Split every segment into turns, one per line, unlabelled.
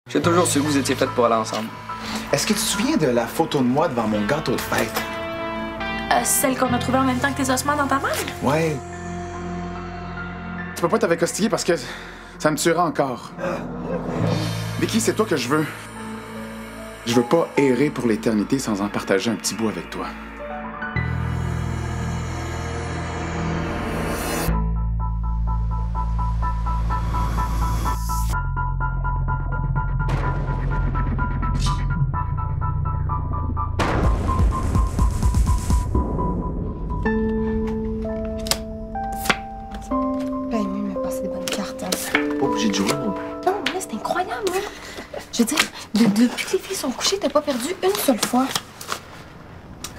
J'ai toujours su que vous étiez faites pour aller ensemble.
Est-ce que tu te souviens de la photo de moi devant mon gâteau de fête?
Celle qu'on a trouvée en même temps que tes ossements dans ta main?
Ouais. Tu peux pas t'avec hostiller parce que ça me tuera encore. Vicky, c'est toi que je veux. Je veux pas errer pour l'éternité sans en partager un petit bout avec toi.
Obligé de jouer non plus.
Non, mais c'est incroyable, hein? Je veux dire, depuis que les filles sont couchées, t'as pas perdu une seule fois.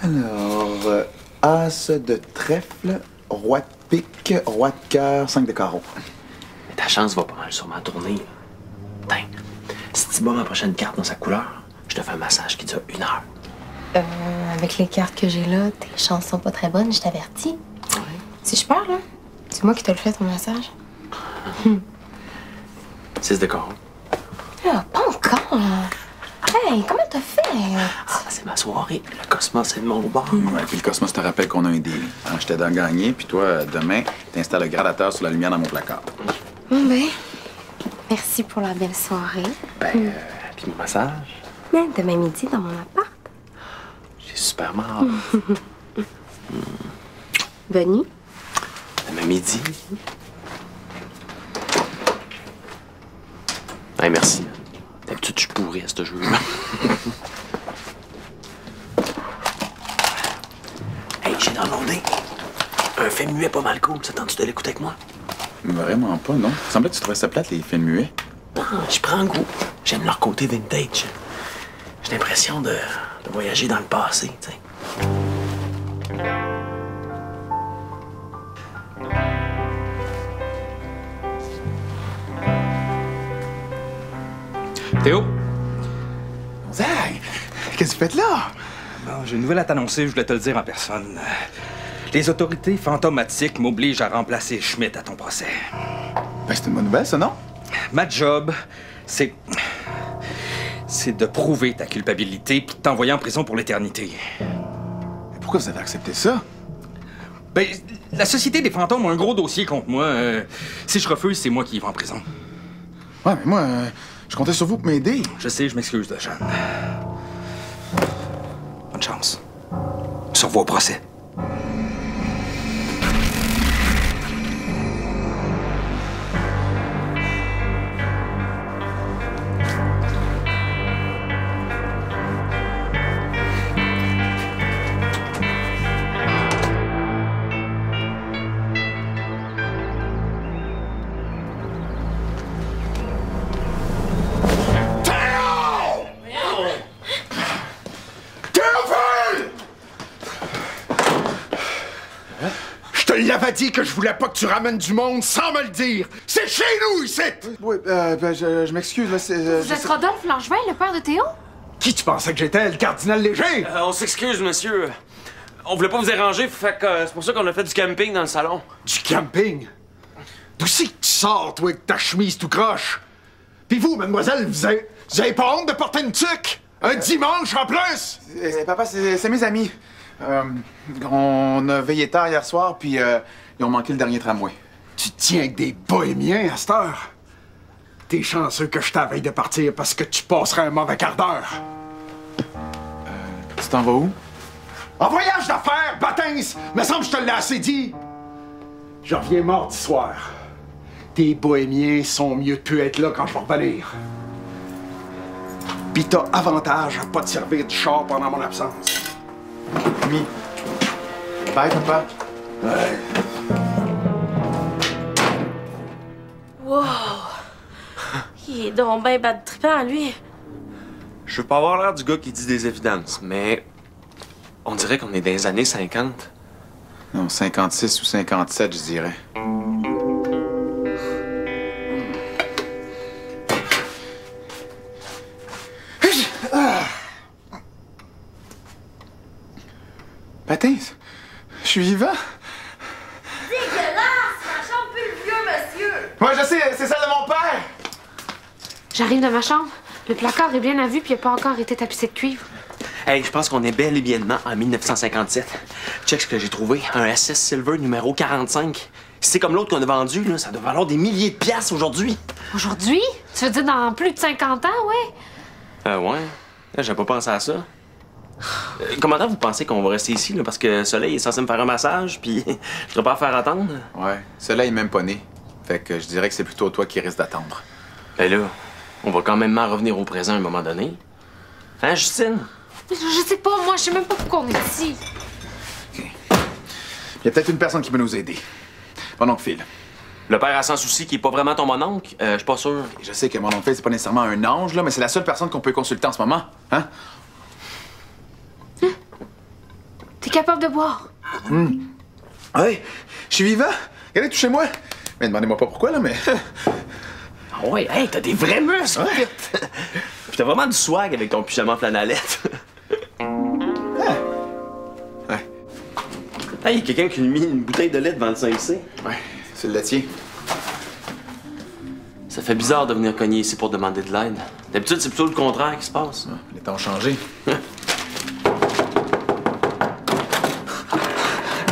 Alors, as de trèfle, roi de pique, roi de cœur, 5 de carreau.
Mais ta chance va pas mal sûrement tourner. Tiens, si tu bats ma prochaine carte dans sa couleur, je te fais un massage qui dure 1 heure.
Avec les cartes que j'ai là, tes chances sont pas très bonnes, je t'avertis.
Ouais.
Si je pars, là, c'est moi qui te le fais, ton massage.
6 de carreau.
Ah, pas encore. Hey, comment t'as fait?
Ah, c'est ma soirée. Le cosmos est de mon bord.
Ouais, puis le Cosmos te rappelle qu'on a un deal. Hein, je t'aide à gagner, puis toi, demain, t'installes le gradateur sur la lumière dans mon placard.
Bon, ben, merci pour la belle soirée.
Ben, puis mon massage.
Mais demain midi, dans mon appart.
J'ai super mal.
Bonne nuit.
Demain midi. Hey, merci. D'habitude, je suis pourri à ce jeu-là. Hey, j'ai downloadé un film muet pas mal cool. Ça tente-tu de l'écouter avec moi?
Vraiment pas, non? Il semblait que tu trouvais ça plate, les films muets.
Ah, je prends goût. J'aime leur côté vintage. J'ai l'impression de voyager dans le passé, tu sais.
Théo?
Zach! Qu'est-ce que tu fais là?
Bon, j'ai une nouvelle à t'annoncer, je voulais te le dire en personne. Les autorités fantomatiques m'obligent à remplacer Schmidt à ton procès.
Ben, c'est une bonne nouvelle, ça, non?
Ma job, c'est de prouver ta culpabilité puis de t'envoyer en prison pour l'éternité.
Mais pourquoi vous avez accepté ça?
Ben, la Société des fantômes a un gros dossier contre moi. Si je refuse, c'est moi qui y vais en prison.
Ouais, mais moi, je comptais sur vous pour m'aider.
Je sais, je m'excuse de Jeanne. Bonne chance. On se revoit au procès.
Je l'avais dit que je voulais pas que tu ramènes du monde sans me le dire! C'est chez nous, ici!
Oui, ben, je m'excuse, là, c'est...
Vous êtes Rodolphe Langevin, le père de Théo?
Qui tu pensais que j'étais, le cardinal Léger?
On s'excuse, monsieur. On voulait pas vous déranger, fait que c'est pour ça qu'on a fait du camping dans le salon.
Du camping? D'où c'est que tu sors, toi, avec ta chemise tout croche? Pis vous, mademoiselle, vous avez pas honte de porter une tuque? Un dimanche en plus?
Papa, c'est mes amis. On a veillé tard hier soir, puis ils ont manqué le dernier tramway.
Tu tiens avec des bohémiens à cette heure? T'es chanceux que je t'avais de partir parce que tu passerais un mauvais quart d'heure.
Tu t'en vas où?
En voyage d'affaires, Batins! Me semble que je te l'ai assez dit. Je reviens mardi soir. Tes bohémiens sont mieux de plus être là quand je vais revenir. Pis t'as avantage à pas te servir du char pendant mon absence.
Ami. Bye, papa.
Ouais.
Wow! Il est donc ben bad trippant, lui.
Je veux pas avoir l'air du gars qui dit des évidences, mais on dirait qu'on est dans les années 50.
Non, 56 ou 57, je dirais. Patins, je suis vivant.
Dégueulasse! Ma chambre pue le vieux, monsieur!
Moi, je sais, c'est celle de mon père.
J'arrive de ma chambre.
Le placard est bien à vue puis il n'a pas encore été tapissé de cuivre.
Hey, je pense qu'on est bel et bien en 1957. Check ce que j'ai trouvé. Un SS Silver numéro 45. Si c'est comme l'autre qu'on a vendu, là, ça doit valoir des milliers de piastres aujourd'hui.
Aujourd'hui? Tu veux dire dans plus de 50 ans, ouais?
Ouais. J'ai pas pensé à ça. Commandant, vous pensez qu'on va rester ici, là, parce que Soleil est censé me faire un massage, puis je dois pas faire attendre?
Ouais, Soleil est même pas né. Fait que je dirais que c'est plutôt toi qui risque d'attendre.
Ben là, on va quand même revenir au présent à un moment donné. Hein, Justine?
Je sais pas, moi, je sais même pas pourquoi on est ici.
OK. Il y a peut-être une personne qui peut nous aider. Mon oncle Phil.
Le père à sans souci qui est pas vraiment ton mononcle? Je suis pas sûr.
Je sais que mon oncle Phil, c'est pas nécessairement un ange, là, mais c'est la seule personne qu'on peut consulter en ce moment. Hein?
T'es capable de boire?
Ouais, je suis vivant. Regardez, touchez-moi. Mais demandez-moi pas pourquoi, là, mais...
Ah ouais, hey, t'as des vrais muscles! Ouais. Puis t'as vraiment du swag avec ton pyjama flanellette.
Ouais.
Hey, y a quelqu'un qui lui a mis une bouteille de lait devant le 5C.
Ouais, c'est le laitier.
Ça fait bizarre de venir cogner ici pour demander de l'aide. D'habitude, c'est plutôt le contraire qui se passe.
Les temps ont changé.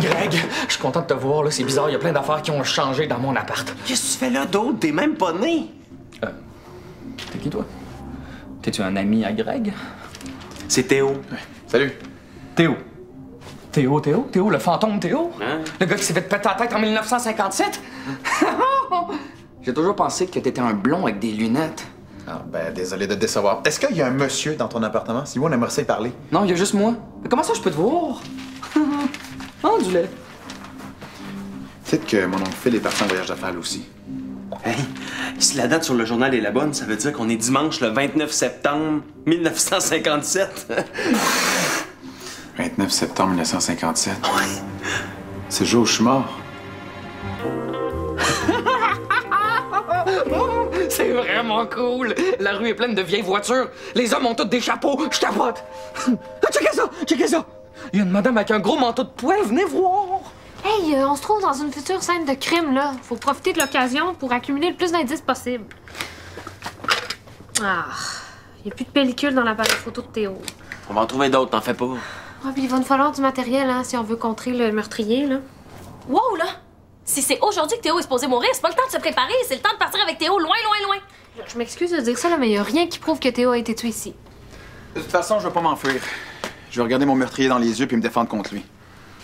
Greg, je suis content de te voir, là. C'est bizarre, il y a plein d'affaires qui ont changé dans mon appart.
Qu'est-ce que tu fais là d'autre? T'es même pas né!
T'es qui, toi? T'es-tu un ami à Greg?
C'est Théo.
Ouais. Salut.
Théo. Théo, le fantôme Théo?
Hein?
Le gars qui s'est fait péter la tête en 1957? J'ai toujours pensé que t'étais un blond avec des lunettes.
Ah, ben, désolé de te décevoir. Est-ce qu'il y a un monsieur dans ton appartement? Si oui, on aimerait ça y parler.
Non, il y a juste moi. Mais comment ça, je peux te voir? Oh, du lait.
Peut-être que mon oncle Phil est parti en voyage d'affaires, lui aussi.
Hey, si la date sur le journal est la bonne, ça veut dire qu'on est dimanche le 29 septembre 1957.
29 septembre 1957.
Ouais.
C'est le jour où je suis mort.
C'est vraiment cool. La rue est pleine de vieilles voitures. Les hommes ont tous des chapeaux. Je capote. Checkez ça. Il y a une madame avec un gros manteau de poêle. Venez voir.
Hey, on se trouve dans une future scène de crime, là. Faut profiter de l'occasion pour accumuler le plus d'indices possible. Ah, y a plus de pellicule dans l'appareil photo de Théo.
On va en trouver d'autres, t'en fais pas.
Ah, puis il va nous falloir du matériel, hein, si on veut contrer le meurtrier, là.
Wow, là! Si c'est aujourd'hui que Théo est supposé mourir, c'est pas le temps de se préparer, c'est le temps de partir avec Théo loin, loin, loin.
Je m'excuse de dire ça, là, mais y a rien qui prouve que Théo a été tué ici.
De toute façon, je vais pas m'enfuir. Je vais regarder mon meurtrier dans les yeux puis me défendre contre lui.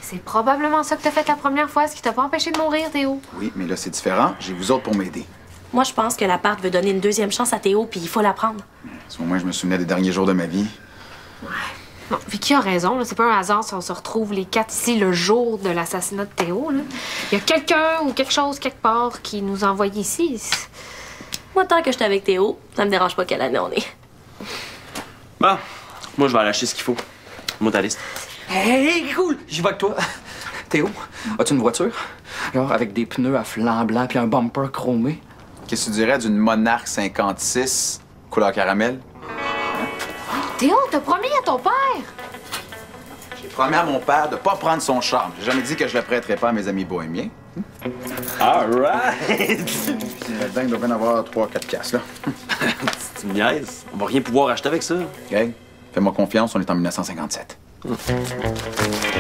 C'est probablement ça que t'as fait la première fois, ce qui t'a pas empêché de mourir, Théo.
Oui, mais là, c'est différent. J'ai vous autres pour m'aider.
Moi, je pense que l'appart veut donner une deuxième chance à Théo, puis il faut la prendre.
Si au moins je me souvenais des derniers jours de ma vie.
Bon, Vicky a raison, là. C'est pas un hasard si on se retrouve les quatre ici le jour de l'assassinat de Théo, là. Il y a quelqu'un ou quelque chose quelque part qui nous a envoyés ici.
Moi, tant que j'étais avec Théo, ça me dérange pas quelle année on est.
Bon, moi, je vais aller acheter ce qu'il faut. Moi, ta liste.
Hey, cool. J'y vais avec toi. Théo, as-tu une voiture? Genre avec des pneus à flanc blanc puis un bumper chromé.
Qu'est-ce que tu dirais d'une Monarch 56 couleur caramel?
Théo, t'as promis à ton père!
J'ai promis à mon père de pas prendre son charme. J'ai jamais dit que je le prêterais pas à mes amis bohémiens.
All right!
Là-dedans, il doit bien avoir 3-4 piastres, là.
Tu me niaises. On va rien pouvoir acheter avec ça.
Greg, fais-moi confiance, on est en 1957.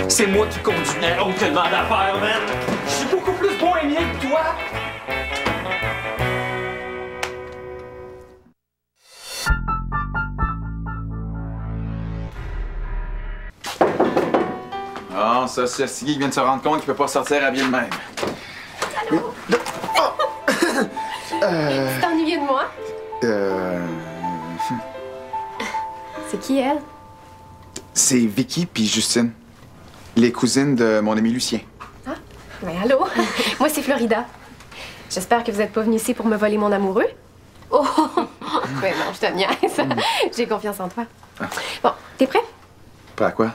C'est moi qui conduis.
Aucunement d'affaires, man!
Je suis beaucoup plus bohémien que toi.
Ah, ça, c'est Siggy qui vient de se rendre compte qu'il peut pas sortir habillé de même.
Allô? Tu t'es ennuyé de moi? C'est qui, elle?
C'est Vicky puis Justine, les cousines de mon ami Lucien.
Ah, ben allô? Moi, c'est Florida. J'espère que vous êtes pas venu ici pour me voler mon amoureux. Oh! Ben non, je te niaise. J'ai confiance en toi.
Ah.
Bon, t'es prêt?
Pas à quoi?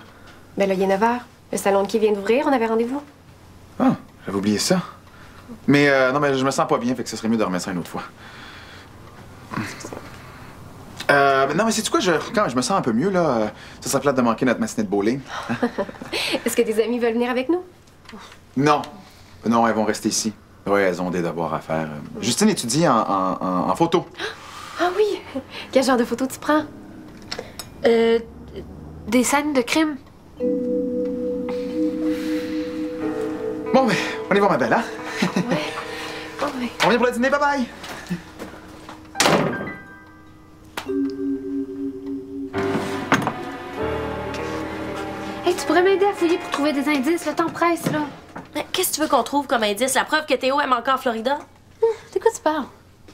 Ben là, il est 9h. Le salon de qui vient d'ouvrir, on avait rendez-vous.
Ah, j'avais oublié ça. Mais non, mais je me sens pas bien, fait que ce serait mieux de remettre ça une autre fois. Non, mais sais-tu quoi? Quand je me sens un peu mieux, là. Ça serait plate de manquer notre matinée de bowling.
Est-ce que tes amis veulent venir avec nous?
Non. Non, elles vont rester ici. Oui, elles ont des devoirs à faire. Justine étudie en photo.
Ah oui! Quel genre de photo tu prends?
Des scènes de crime.
Bon, ben, on y va, ma belle, hein?
Ouais. Oh, ouais.
On vient pour le dîner, bye-bye!
Hey, tu pourrais m'aider à fouiller pour trouver des indices, le temps presse, là.
Qu'est-ce que tu veux qu'on trouve comme indice? La preuve que Théo aime encore Florida?
De quoi tu parles?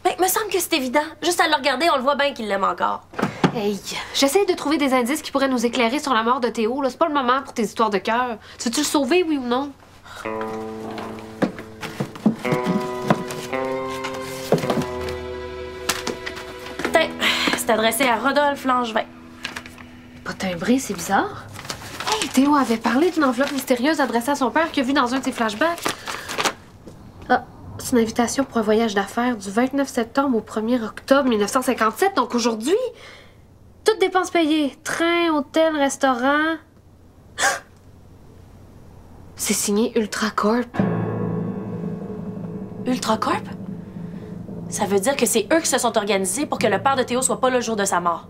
Ben, me semble que c'est évident. Juste à le regarder, on le voit bien qu'il l'aime encore.
Hey, j'essaie de trouver des indices qui pourraient nous éclairer sur la mort de Théo, là. C'est pas le moment pour tes histoires de cœur. Tu veux-tu le sauver, oui ou non?
Tiens, c'est adressé à Rodolphe Langevin.
Pas timbré, c'est bizarre. Hey, Théo avait parlé d'une enveloppe mystérieuse adressée à son père qu'il a vue dans un de ses flashbacks. Ah, c'est une invitation pour un voyage d'affaires du 29 septembre au 1er octobre 1957, donc aujourd'hui. Toutes dépenses payées. Train, hôtel, restaurant. C'est signé Ultracorp.
Ultracorp? Ça veut dire que c'est eux qui se sont organisés pour que le père de Théo soit pas là le jour de sa mort.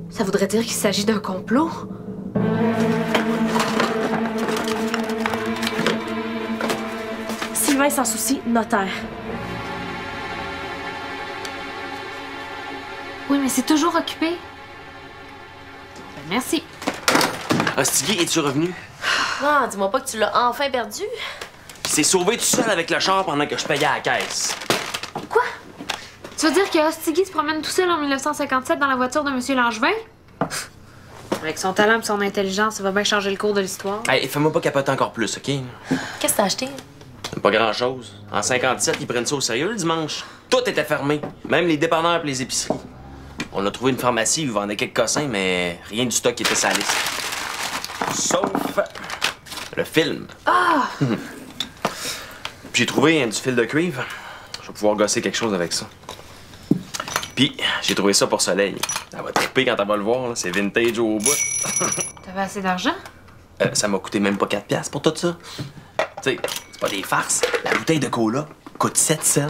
Ça voudrait dire qu'il s'agit d'un complot?
Sylvain Sans Souci, notaire.
Oui, mais c'est toujours occupé. Ben, merci.
Hostigui, es-tu revenu?
Non, dis-moi pas que tu l'as enfin perdu.
Il s'est sauvé tout seul avec le char pendant que je payais à la caisse.
Quoi? Tu veux dire que Hostigui se promène tout seul en 1957 dans la voiture de M. Langevin? Avec son talent et son intelligence, ça va bien changer le cours de l'histoire.
Hey, fais-moi pas capoter encore plus, OK?
Qu'est-ce que t'as acheté?
Pas grand-chose. En 57, ils prennent ça au sérieux le dimanche. Tout était fermé. Même les dépanneurs et les épiceries. On a trouvé une pharmacie où ils vendaient quelques cossins, mais rien du stock qui était sur la liste. Sauf le film.
Ah!
J'ai trouvé du fil de cuivre. Je vais pouvoir gosser quelque chose avec ça. Puis, j'ai trouvé ça pour Soleil. Elle va triper quand elle va le voir, là. C'est vintage au bout.
T'avais assez d'argent?
Ça m'a coûté même pas 4 piastres pour tout ça. Tu sais, c'est pas des farces. La bouteille de cola coûte 7 cents.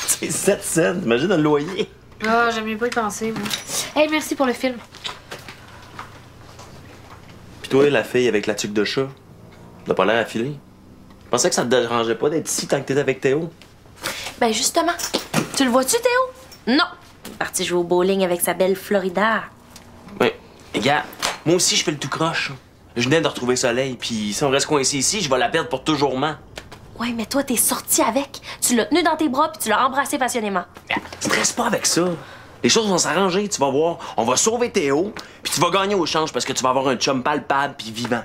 C'est 7 cents. Imagine un loyer.
Ah, j'aime mieux pas y penser, moi. Hey, merci pour le film.
Puis toi, la fille avec la tuque de chat, t'as pas l'air affilée. Je pensais que ça te dérangeait pas d'être ici tant que t'étais avec Théo.
Ben justement. Tu le vois-tu, Théo? Non. Parti jouer au bowling avec sa belle Florida.
Ouais. Et gars, moi aussi, je fais le tout croche. Je venais de retrouver Soleil, puis si on reste coincé ici, je vais la perdre pour toujours.
Ouais, mais toi, t'es sorti avec. Tu l'as tenu dans tes bras puis tu l'as embrassé passionnément.
Stresse pas avec ça. Les choses vont s'arranger, tu vas voir. On va sauver Théo, puis tu vas gagner au change parce que tu vas avoir un chum palpable puis vivant.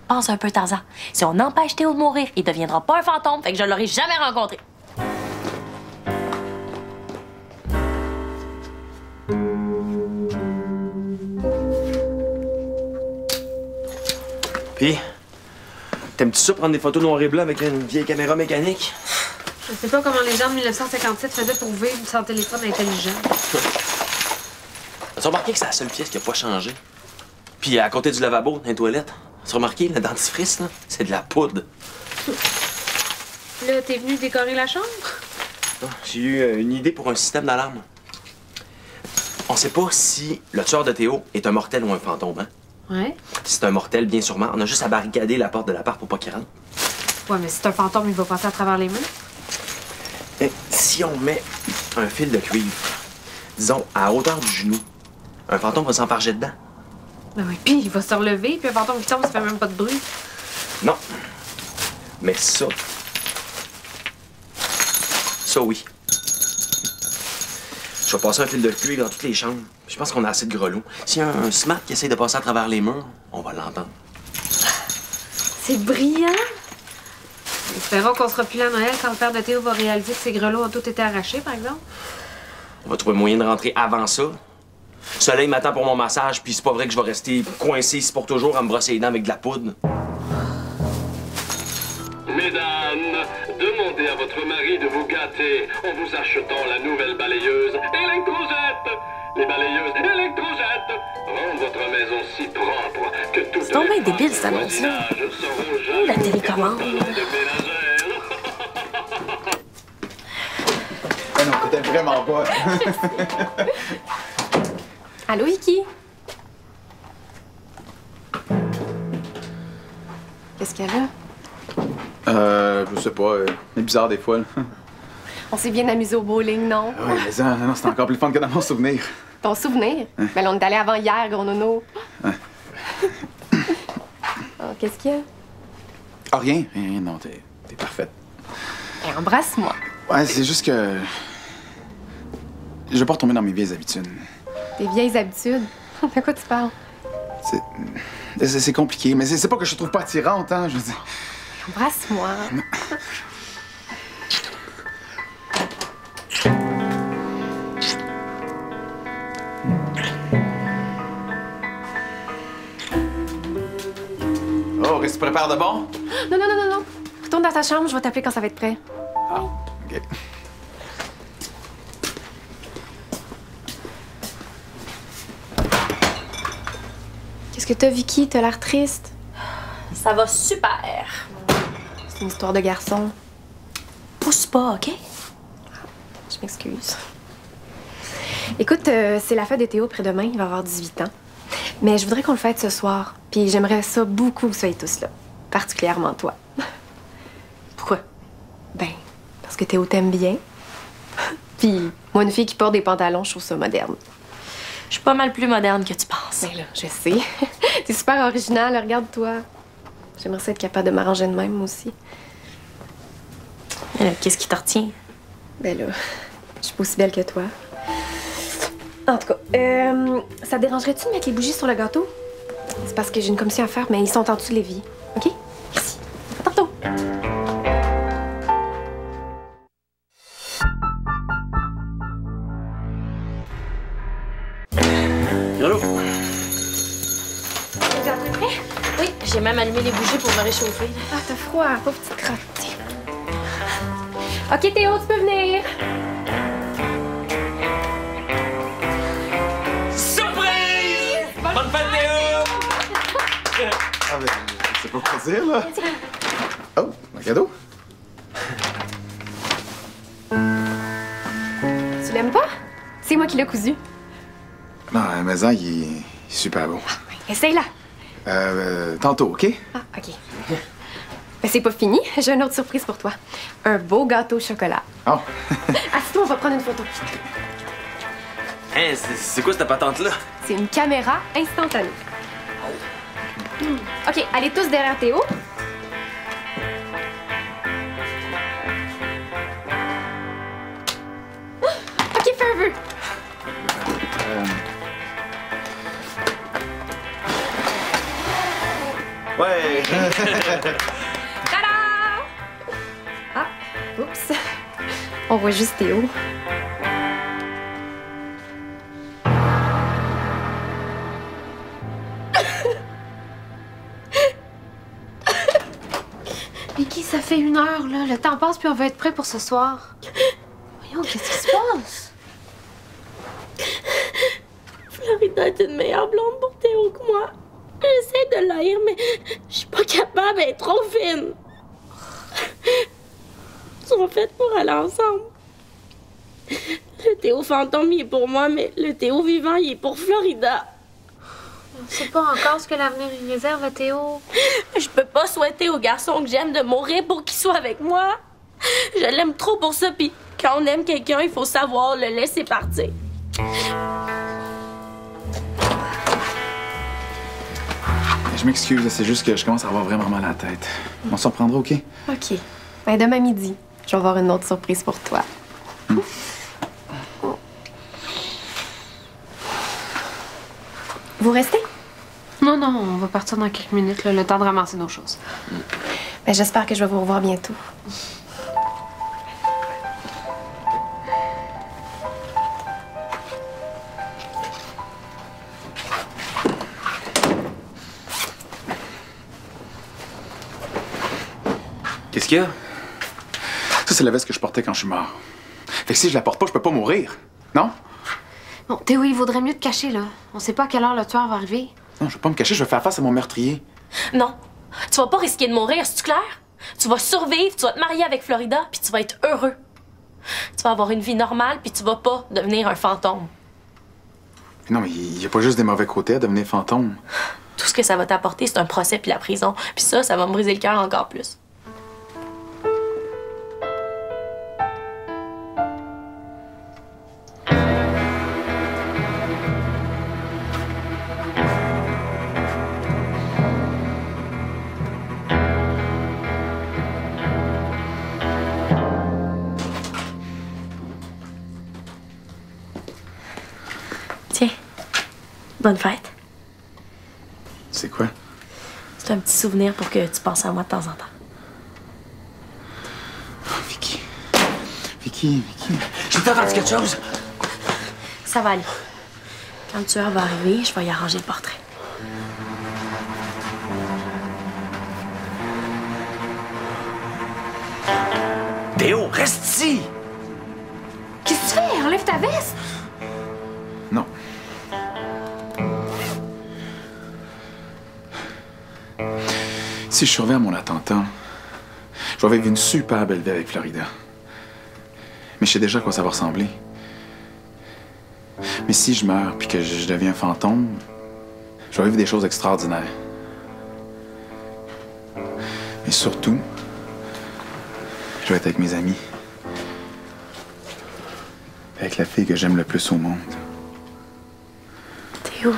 Pense un peu, Tarzan. Si on empêche Théo de mourir, il deviendra pas un fantôme, fait que je l'aurai jamais rencontré.
Puis, t'aimes-tu ça prendre des photos noir et blanc avec une vieille caméra mécanique?
Je sais pas comment les gens de 1957 faisaient pour vivre sans téléphone intelligent.
As-tu remarqué que c'est la seule pièce qui a pas changé? Puis à côté du lavabo, dans les toilettes, as-tu remarqué, le dentifrice, là, c'est de la poudre.
Là, t'es venu décorer la chambre?
J'ai eu une idée pour un système d'alarme. On sait pas si le tueur de Théo est un mortel ou un fantôme, hein?
Ouais.
Si c'est un mortel, bien sûrement, on a juste à barricader la porte de l'appart pour pas qu'il rentre.
Ouais, mais si c'est un fantôme, il va passer à travers les murs.
Et si on met un fil de cuivre, disons, à hauteur du genou, un fantôme va s'emparger dedans.
Ben oui, puis il va se relever, puis un fantôme qui tombe, ça fait même pas de bruit.
Non. Mais ça... Ça, oui. Je vais passer un fil de cuivre dans toutes les chambres. Je pense qu'on a assez de grelots. S'il y a un smart qui essaie de passer à travers les murs, on va l'entendre.
C'est brillant! Espérons qu'on sera plus là à Noël quand le père de Théo va réaliser que ses grelots ont tous été arrachés, par exemple.
On va trouver moyen de rentrer avant ça. Soleil m'attend pour mon massage, puis c'est pas vrai que je vais rester coincé ici pour toujours à me brosser les dents avec de la poudre.
Mesdames, demandez à votre mari de vous gâter en vous achetant la nouvelle balayeuse Électrojette. Les balayeuses Électrojette rendent votre maison si propre que toutes
C'est donc bien
les
débile,
femmes
cette
du
annonce-là.
voisinage seront jaloux
La
de
télécommande.
votre talent de ménagère.
Ben non, t'étais vraiment pas.
Allô, Vicky? Qu'est-ce qu'elle a?
Je sais pas. Elle est bizarre des fois, là.
On s'est bien amusé au bowling, non?
Ah oui, mais non, c'était encore plus fun que dans mon souvenir.
Ton souvenir? Ben là, on est allé avant hier, gros nono. Oh, qu'est-ce qu'il y a?
Ah, rien. Non, t'es parfaite.
Ben, embrasse-moi.
Ouais, c'est juste que... Je veux pas retomber dans mes vieilles habitudes.
Tes vieilles habitudes? De quoi tu parles?
C'est compliqué, mais c'est pas que je te trouve pas attirante, hein, je veux dire.
Embrasse-moi.
Oh, qu'est-ce que tu prépares de bon?
Non. Retourne dans ta chambre, je vais t'appeler quand ça va être prêt.
Ah, OK.
Qu'est-ce que t'as, Vicky? T'as l'air triste.
Ça va super.
C'est une histoire de garçon.
Pousse pas, OK?
Je m'excuse. Écoute, c'est la fête de Théo après-demain. Il va avoir 18 ans. Mais je voudrais qu'on le fête ce soir. Puis j'aimerais ça beaucoup que vous soyez tous là. Particulièrement toi. Pourquoi? Ben, parce que Théo t'aime bien. Puis moi, une fille qui porte des pantalons, je trouve ça moderne.
Je suis pas mal plus moderne que tu penses.
Ben là, je sais. T'es super original, regarde-toi. J'aimerais ça être capable de m'arranger de même, moi aussi.
Qu'est-ce qui te retient?
Ben là, je suis pas aussi belle que toi. En tout cas, ça te dérangerait-tu de mettre les bougies sur le gâteau? C'est parce que j'ai une commission à faire, mais ils sont en dessous de l'évier. OK? Merci. À tantôt.
Allô?
Le gâteau est prêt?
Oui, j'ai même allumé les bougies pour me réchauffer.
Ah, t'as froid, pauvre petite crotte. OK, Théo, tu peux venir.
Surprise! Bonne fête, Théo!
Ah, ben, c'est pas quoi dire, là. Oh, un cadeau.
Tu l'aimes pas? C'est moi qui l'ai cousu.
Non, mais ça, il est super beau.
Essaye-la.
Tantôt, OK?
Ah, OK. Ben, c'est pas fini. J'ai une autre surprise pour toi. Un beau gâteau au chocolat.
Oh.
Assis-toi, on va prendre une photo.
Hein, c'est quoi cette patente-là?
C'est une caméra instantanée. OK, allez tous derrière Théo. OK, fais un vœu.
Ouais!
Tada! Ah, oups. On voit juste Théo.
Vicky, ça fait 1 heure, là. Le temps passe, puis on va être prêt pour ce soir. Voyons, qu'est-ce qui se passe?
Florida est une meilleure blonde pour Théo que moi. J'essaie de l'haïr, mais je suis pas capable, elle est trop fine. Ils sont faits pour aller ensemble. Le Théo fantôme, il est pour moi, mais le Théo vivant, il est pour Florida.
On sait pas encore ce que l'avenir y réserve à Théo.
Je peux pas souhaiter au garçon que j'aime de mourir pour qu'il soit avec moi. Je l'aime trop pour ça, puis quand on aime quelqu'un, il faut savoir le laisser partir.
Je m'excuse, c'est juste que je commence à avoir vraiment mal à la tête. On s'en reprendra, OK?
OK. Ben, demain midi, je vais avoir une autre surprise pour toi. Vous restez?
Non, on va partir dans quelques minutes, là, le temps de ramasser nos choses.
Ben, j'espère que je vais vous revoir bientôt.
Qu'est-ce qu'il y a?
Ça, c'est la veste que je portais quand je suis mort. Fait que si je la porte pas, je peux pas mourir. Non?
Bon, Théo, il vaudrait mieux te cacher, là. On sait pas à quelle heure le tueur va arriver.
Non, je vais pas me cacher, je vais faire face à mon meurtrier.
Non, tu vas pas risquer de mourir, c'est-tu clair? Tu vas survivre, tu vas te marier avec Florida, puis tu vas être heureux. Tu vas avoir une vie normale, puis tu vas pas devenir un fantôme.
Non, mais il n'y a pas juste des mauvais côtés à devenir fantôme.
Tout ce que ça va t'apporter, c'est un procès puis la prison. Puis ça va me briser le cœur encore plus. Tiens, bonne fête.
C'est quoi?
C'est un petit souvenir pour que tu penses à moi de temps en temps.
Vicky. Vicky.
J'ai entendu quelque chose.
Ça va aller. Quand le tueur va arriver, je vais y arranger le portrait.
Théo, reste ici!
Qu'est-ce que tu fais? Enlève ta veste!
Non. Si je surveille mon attentat, je vais vivre une super belle vie avec Florida. Mais je sais déjà à quoi ça va ressembler. Mais si je meurs puis que je deviens fantôme, je vais vivre des choses extraordinaires. Mais surtout, je vais être avec mes amis. Avec la fille que j'aime le plus au monde.
Théo.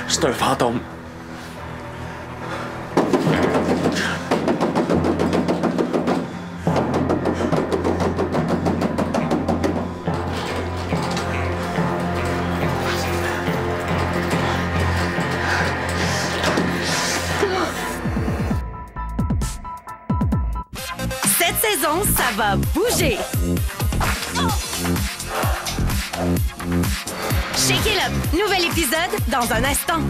C'est un fantôme.
Cette saison, ça va bouger. Shake it up, nouvel épisode dans un instant.